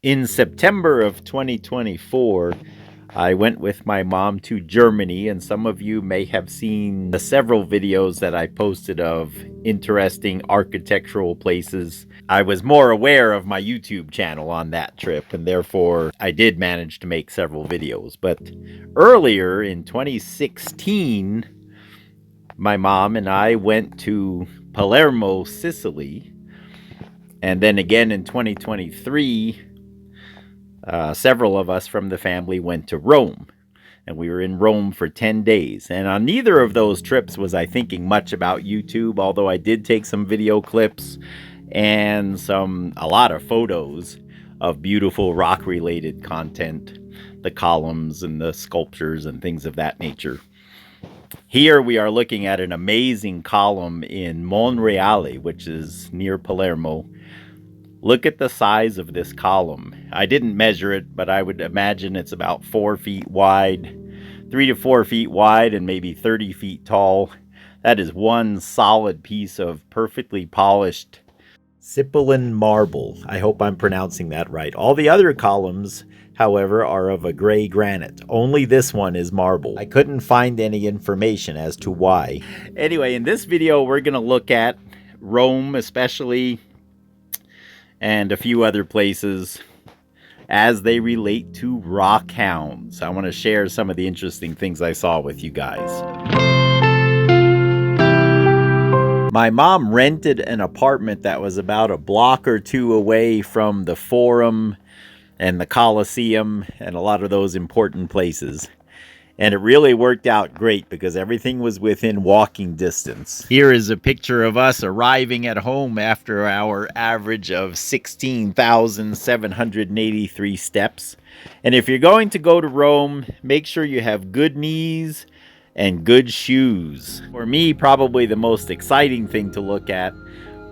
In September of 2024, I went with my mom to Germany, and some of you may have seen the several videos that I posted of interesting architectural places. I was more aware of my YouTube channel on that trip, and therefore I did manage to make several videos. But earlier in 2016, my mom and I went to Palermo, Sicily, and then again in 2023, several of us from the family went to Rome, and we were in Rome for 10 days. And on neither of those trips was I thinking much about YouTube, although I did take some video clips and a lot of photos of beautiful rock related content, the columns and the sculptures and things of that nature. Here we are looking at an amazing column in Monreale, which is near Palermo. Look at the size of this column. I didn't measure it, but I would imagine it's about 4 feet wide, 3 to 4 feet wide, and maybe 30 feet tall. That is one solid piece of perfectly polished Sicilian marble. I hope I'm pronouncing that right. All the other columns, however, are of a gray granite. Only this one is marble. I couldn't find any information as to why. Anyway, in this video, we're going to look at Rome, especially, and a few other places as they relate to rockhounds. I want to share some of the interesting things I saw with you guys. My mom rented an apartment that was about a block or two away from the Forum and the Colosseum and a lot of those important places. And it really worked out great because everything was within walking distance. Here is a picture of us arriving at home after our average of 16,783 steps. And if you're going to go to Rome, make sure you have good knees and good shoes. For me, probably the most exciting thing to look at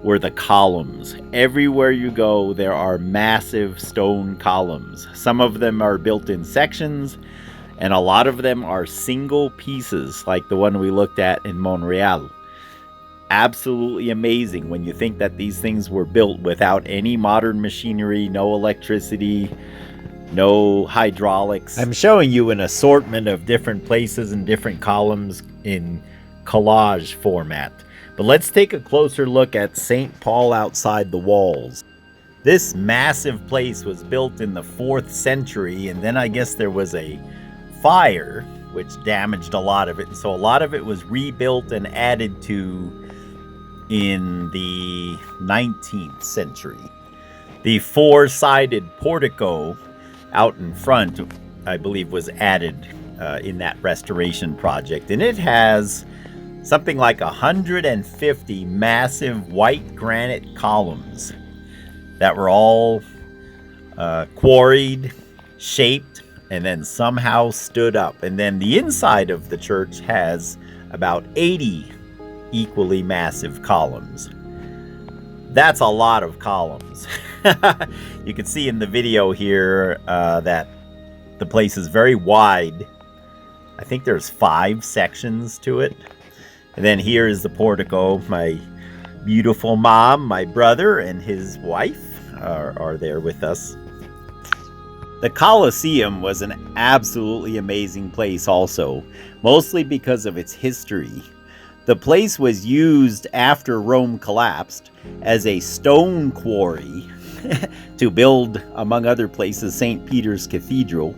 were the columns. Everywhere you go, there are massive stone columns. Some of them are built in sections, and a lot of them are single pieces, like the one we looked at in Monreale. Absolutely amazing when you think that these things were built without any modern machinery, no electricity, no hydraulics. I'm showing you an assortment of different places and different columns in collage format. But let's take a closer look at St. Paul outside the walls. This massive place was built in the 4th century, and then I guess there was a fire which damaged a lot of it, so a lot of it was rebuilt and added to in the 19th century. The 4-sided portico out in front, I believe, was added in that restoration project, and it has something like 150 massive white granite columns that were all quarried, shaped, and then somehow stood up. And then the inside of the church has about 80 equally massive columns. That's a lot of columns. You can see in the video here that the place is very wide. I think there's 5 sections to it. And then here is the portico. My beautiful mom, my brother, and his wife are there with us. The Colosseum was an absolutely amazing place also, mostly because of its history. The place was used after Rome collapsed as a stone quarry to build, among other places, St. Peter's Cathedral.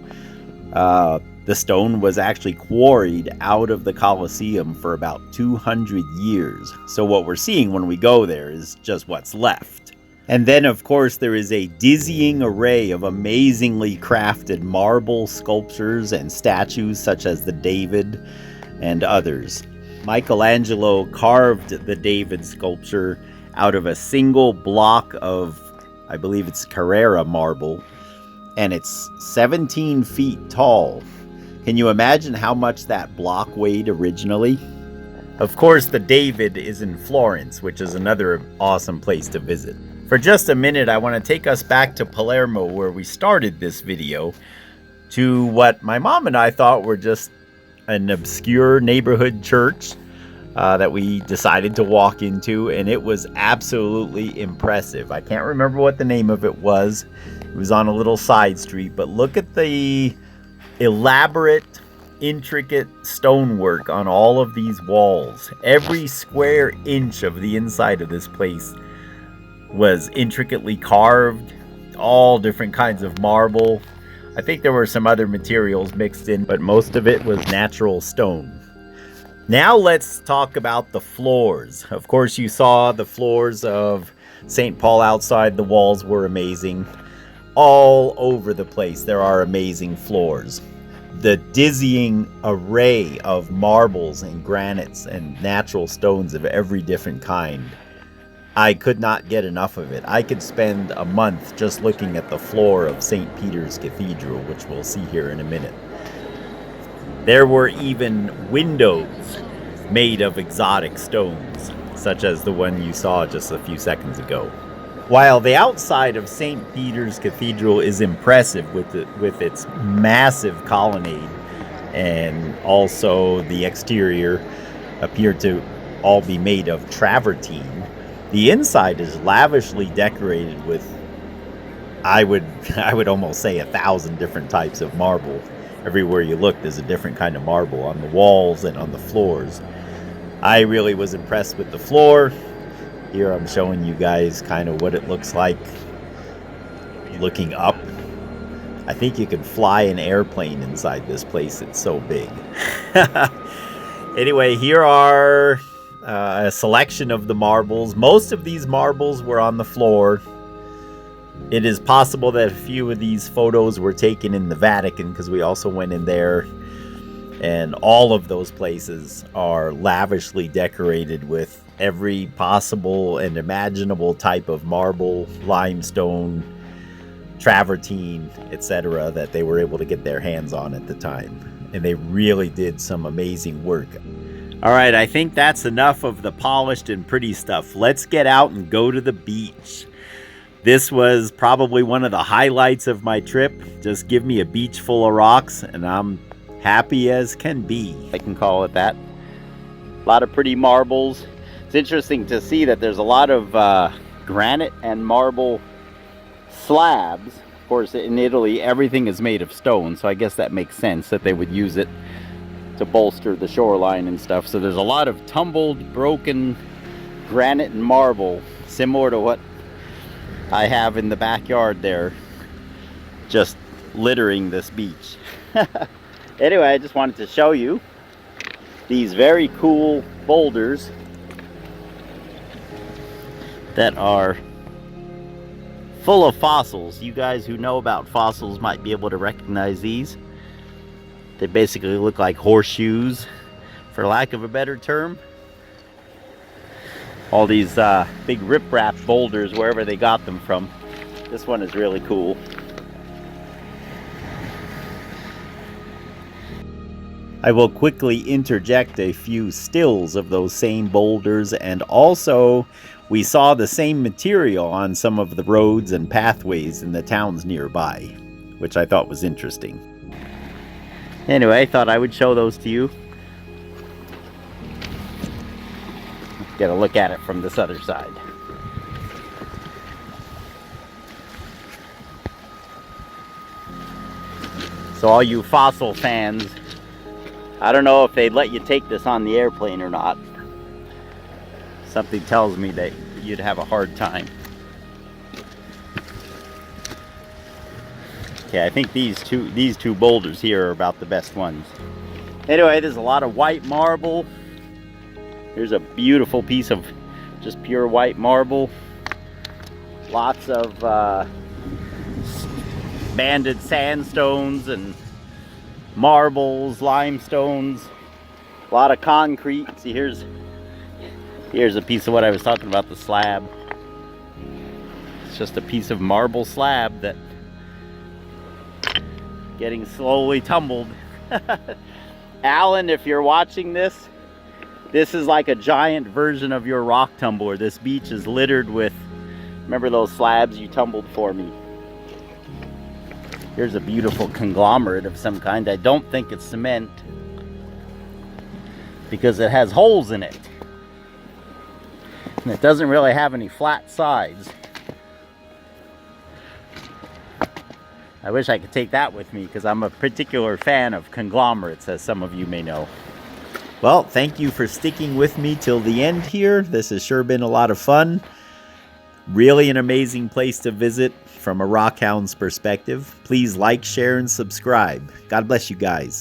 The stone was actually quarried out of the Colosseum for about 200 years. So what we're seeing when we go there is just what's left. And then, of course, there is a dizzying array of amazingly crafted marble sculptures and statues such as the David and others. Michelangelo carved the David sculpture out of a single block of, I believe it's Carrara marble, and it's 17 feet tall. Can you imagine how much that block weighed originally? Of course, the David is in Florence, which is another awesome place to visit. For just a minute, I want to take us back to Palermo, where we started this video, to what my mom and I thought were just an obscure neighborhood church that we decided to walk into, and it was absolutely impressive. I can't remember what the name of it was. It was on a little side street, but look at the elaborate, intricate stonework on all of these walls. Every square inch of the inside of this place was intricately carved, all different kinds of marble. I think there were some other materials mixed in, but most of it was natural stone. Now let's talk about the floors. Of course, you saw the floors of St. Paul outside. The walls were amazing. All over the place, there are amazing floors. The dizzying array of marbles and granites and natural stones of every different kind. I could not get enough of it. I could spend a month just looking at the floor of St. Peter's Cathedral, which we'll see here in a minute. There were even windows made of exotic stones, such as the one you saw just a few seconds ago. While the outside of St. Peter's Cathedral is impressive with its massive colonnade, and also the exterior appeared to all be made of travertine, the inside is lavishly decorated with, I would almost say, 1,000 different types of marble. Everywhere you look, there's a different kind of marble on the walls and on the floors. I really was impressed with the floor. Here I'm showing you guys kind of what it looks like looking up. I think you could fly an airplane inside this place. It's so big. Anyway, here are a selection of the marbles. Most of these marbles were on the floor. It is possible that a few of these photos were taken in the Vatican, because we also went in there, and all of those places are lavishly decorated with every possible and imaginable type of marble, limestone, travertine, etc. that they were able to get their hands on at the time. And they really did some amazing work. All right, I think that's enough of the polished and pretty stuff. Let's get out and go to the beach. This was probably one of the highlights of my trip. Just give me a beach full of rocks and I'm happy as can be. I can call it that. A lot of pretty marbles. It's interesting to see that there's a lot of granite and marble slabs. Of course, in Italy, everything is made of stone, so I guess that makes sense that they would use it to bolster the shoreline and stuff. So there's a lot of tumbled, broken granite and marble, similar to what I have in the backyard there, just littering this beach. Anyway, I just wanted to show you these very cool boulders that are full of fossils. You guys who know about fossils might be able to recognize these. They basically look like horseshoes, for lack of a better term. All these big riprap boulders, wherever they got them from. This one is really cool. I will quickly interject a few stills of those same boulders, and also we saw the same material on some of the roads and pathways in the towns nearby, which I thought was interesting. Anyway, I thought I would show those to you. Get a look at it from this other side. So all you fossil fans, I don't know if they'd let you take this on the airplane or not. Something tells me that you'd have a hard time. Okay, I think these two boulders here are about the best ones. Anyway, there's a lot of white marble. Here's a beautiful piece of just pure white marble. Lots of banded sandstones and marbles, limestones. A lot of concrete. See, here's a piece of what I was talking about, the slab. It's just a piece of marble slab that getting slowly tumbled. Alan, if you're watching this, this is like a giant version of your rock tumbler. This beach is littered with, remember those slabs you tumbled for me? Here's a beautiful conglomerate of some kind. I don't think it's cement. because it has holes in it. And it doesn't really have any flat sides. I wish I could take that with me because I'm a particular fan of conglomerates, as some of you may know. Well, thank you for sticking with me till the end here. This has sure been a lot of fun. Really an amazing place to visit from a Rockhound's perspective. Please like, share, and subscribe. God bless you guys.